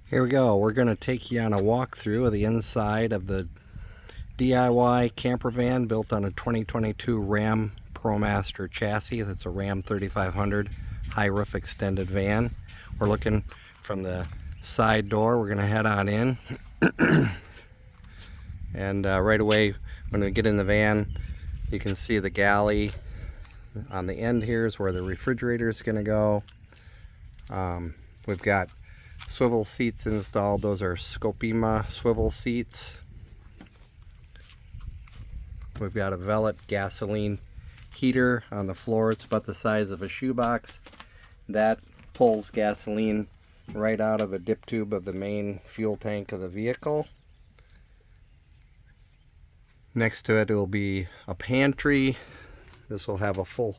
Here we go. We're going to take you on a walkthrough of the inside of the DIY camper van built on a 2022 RAM Promaster chassis. That's a RAM 3500 high roof extended van. We're looking from the side door. We're going to head on in. And right away when we get in the van, you can see the galley. On the end here is where the refrigerator is going to go. We've got swivel seats installed. Those are Scopima swivel seats. We've got a Velit gasoline heater on the floor. It's about the size of a shoebox. That pulls gasoline right out of a dip tube of the main fuel tank of the vehicle. Next to it will be a pantry. This will have a full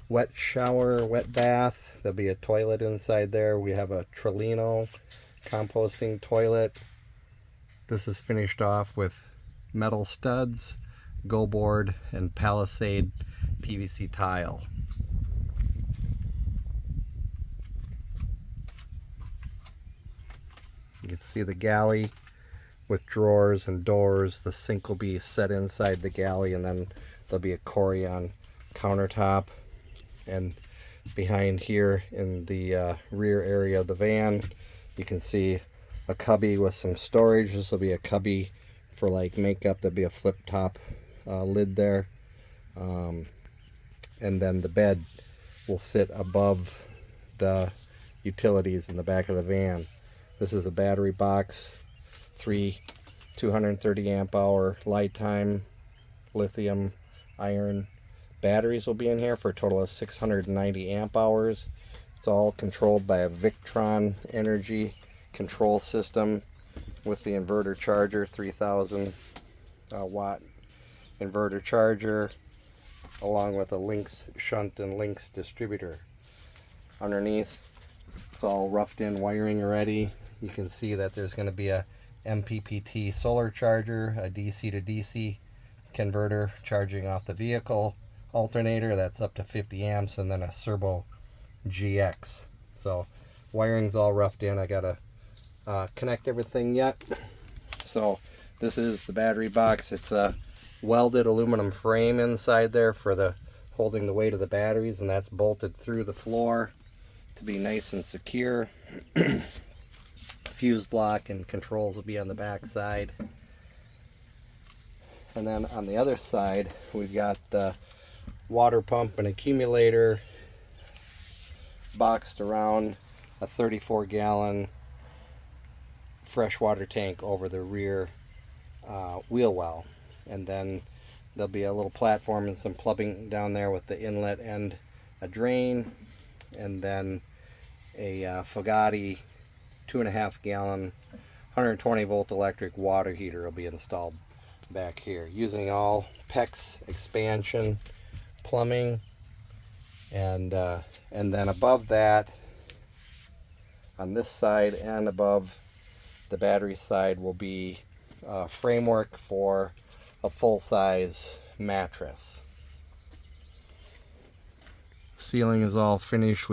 wet shower, wet bath. There'll be a toilet inside there. We have a Trolino composting toilet. This is finished off with metal studs, go board, and palisade PVC tile. You can see the galley with drawers and doors. The sink will be set inside the galley, and then there'll be a Corian countertop. And behind here in the rear area of the van, you can see a cubby with some storage. This will be a cubby for like makeup. There'll be a flip top lid there. And then the bed will sit above the utilities in the back of the van. This is a battery box, 3 230 amp hour lifetime lithium iron batteries will be in here for a total of 690 amp hours. It's all controlled by a Victron Energy control system with the inverter charger, 3000 watt inverter charger, along with a Lynx shunt and Lynx distributor. Underneath, it's all roughed in wiring already. You can see that there's going to be a MPPT solar charger, a DC to DC converter charging off the vehicle, alternator that's up to 50 amps, and then a Servo GX. So wiring's all roughed in. I gotta connect everything yet. So this is the battery box. It's a welded aluminum frame inside there for the holding the weight of the batteries, and that's bolted through the floor to be nice and secure. Fuse block and controls will be on the back side. And then on the other side, we've got the water pump and accumulator boxed around a 34-gallon freshwater tank over the rear wheel well. And then there'll be a little platform and some plumbing down there with the inlet and a drain. And then a Fugatti 2.5-gallon 120 volt electric water heater will be installed back here using all PEX expansion plumbing. And then above that, on this side and above the battery side, will be a framework for a full-size mattress. Ceiling is all finished.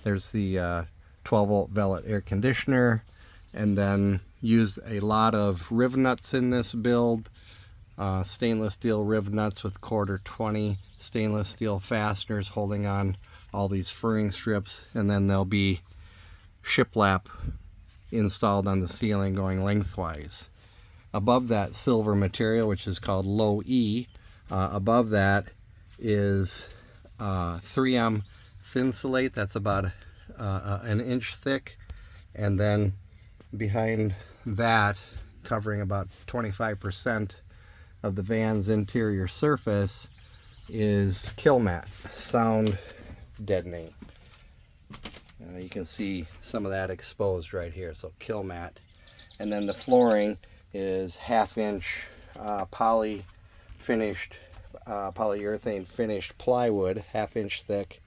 There's the 12 volt Velit air conditioner, and then used a lot of riv nuts in this build. Stainless steel riv nuts with 1/4 stainless steel fasteners holding on all these furring strips, and then there'll be shiplap installed on the ceiling going lengthwise. Above that silver material, which is called low E, above that is 3M Thinsulate. That's about an inch thick, and then behind that, covering about 25% of the van's interior surface, is kill mat, sound deadening. You can see some of that exposed right here, so kill mat. And then the flooring is 1/2 inch polyurethane finished plywood, 1/2 inch thick.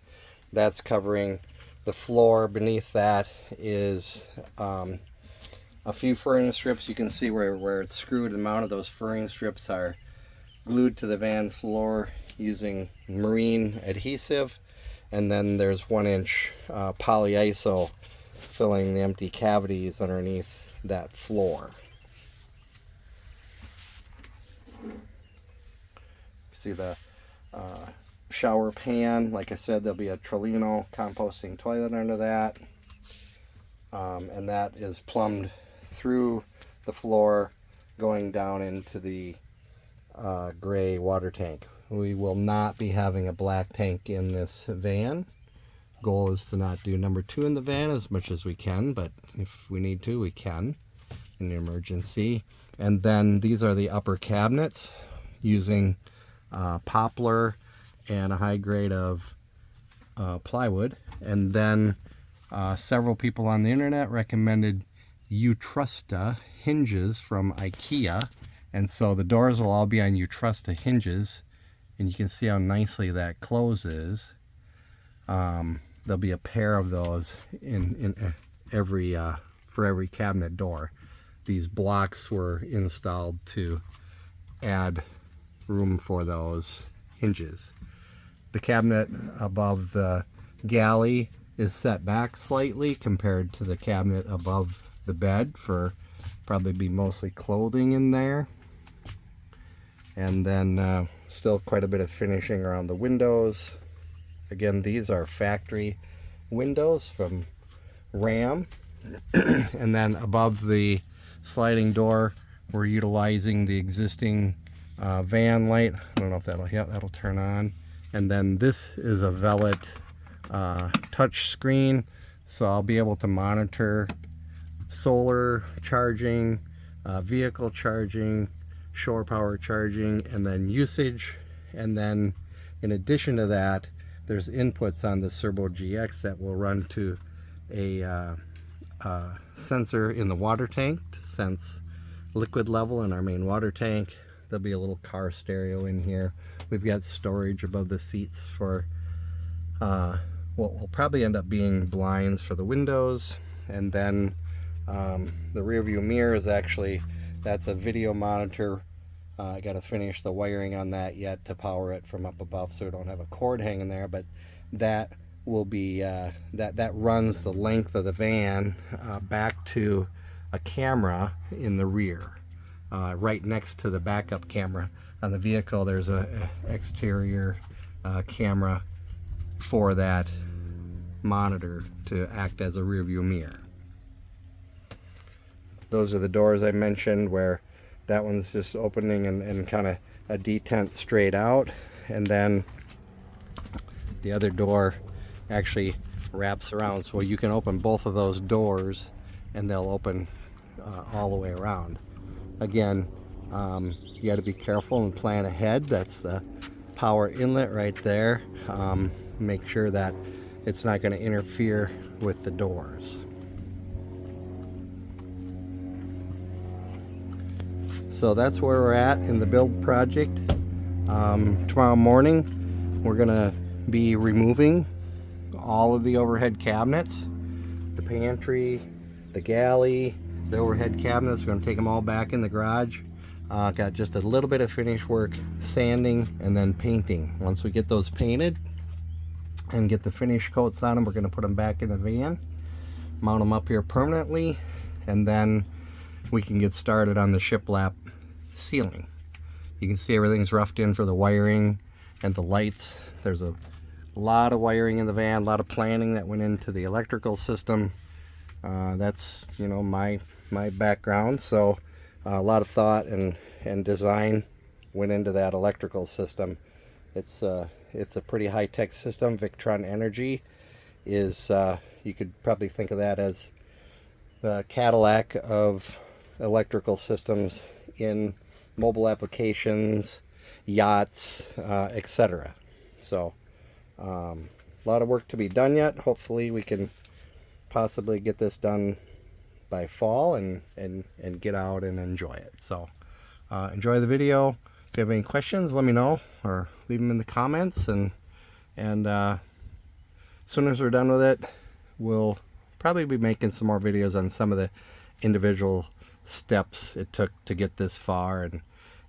That's covering the floor. Beneath that is a few furring strips. You can see where it's screwed and mounted. Those furring strips are glued to the van floor using marine adhesive. And then there's 1-inch polyiso filling the empty cavities underneath that floor. See the shower pan, like I said, there'll be a Trolino composting toilet under that, and that is plumbed through the floor going down into the gray water tank. We will not be having a black tank in this van. Goal is to not do number 2 in the van as much as we can, but if we need to, we can in an emergency. And then these are the upper cabinets using poplar and a high grade of plywood. And then several people on the internet recommended Utrusta hinges from IKEA, and so the doors will all be on Utrusta hinges, and you can see how nicely that closes. There'll be a pair of those in every for every cabinet door. These blocks were installed to add room for those hinges. The cabinet above the galley is set back slightly compared to the cabinet above the bed for probably be mostly clothing in there. And then still quite a bit of finishing around the windows. Again, these are factory windows from RAM. And then above the sliding door, we're utilizing the existing van light. I don't know if that'll turn on. And then this is a Velit touch screen, so I'll be able to monitor solar charging, vehicle charging, shore power charging, and then usage. And then in addition to that, there's inputs on the Servo GX that will run to a sensor in the water tank to sense liquid level in our main water tank. There'll be a little car stereo in here. We've got storage above the seats for what will probably end up being blinds for the windows. And then the rear view mirror is actually, that's a video monitor. I got to finish the wiring on that yet to power it from up above, so we don't have a cord hanging there, but that will be that runs the length of the van back to a camera in the rear, right next to the backup camera on the vehicle. There's a exterior camera for that monitor to act as a rear view mirror. Those are the doors I mentioned, where that one's just opening and kind of a detent straight out, and then the other door actually wraps around, so you can open both of those doors and they'll open all the way around. Again, you got to be careful and plan ahead. That's the power inlet right there. Make sure that it's not going to interfere with the doors. So that's where we're at in the build project. Tomorrow morning we're gonna be removing all of the overhead cabinets, the pantry, the galley, the overhead cabinets. We're gonna take them all back in the garage. Got just a little bit of finish work, sanding, and then painting. Once we get those painted and get the finish coats on them, we're gonna put them back in the van, mount them up here permanently, and then we can get started on the shiplap ceiling. You can see everything's roughed in for the wiring and the lights. There's a lot of wiring in the van, a lot of planning that went into the electrical system. That's, you know, my background, so a lot of thought and design went into that electrical system. It's a pretty high-tech system. Victron Energy is, you could probably think of that as the Cadillac of electrical systems in mobile applications, yachts, etc. So a lot of work to be done yet. Hopefully we can possibly get this done by fall and get out and enjoy it. So enjoy the video. If you have any questions, let me know, or leave them in the comments, and as soon as we're done with it, we'll probably be making some more videos on some of the individual steps it took to get this far,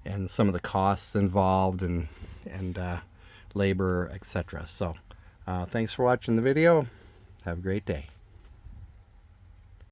and some of the costs involved, and labor, etc. So thanks for watching the video. Have a great day.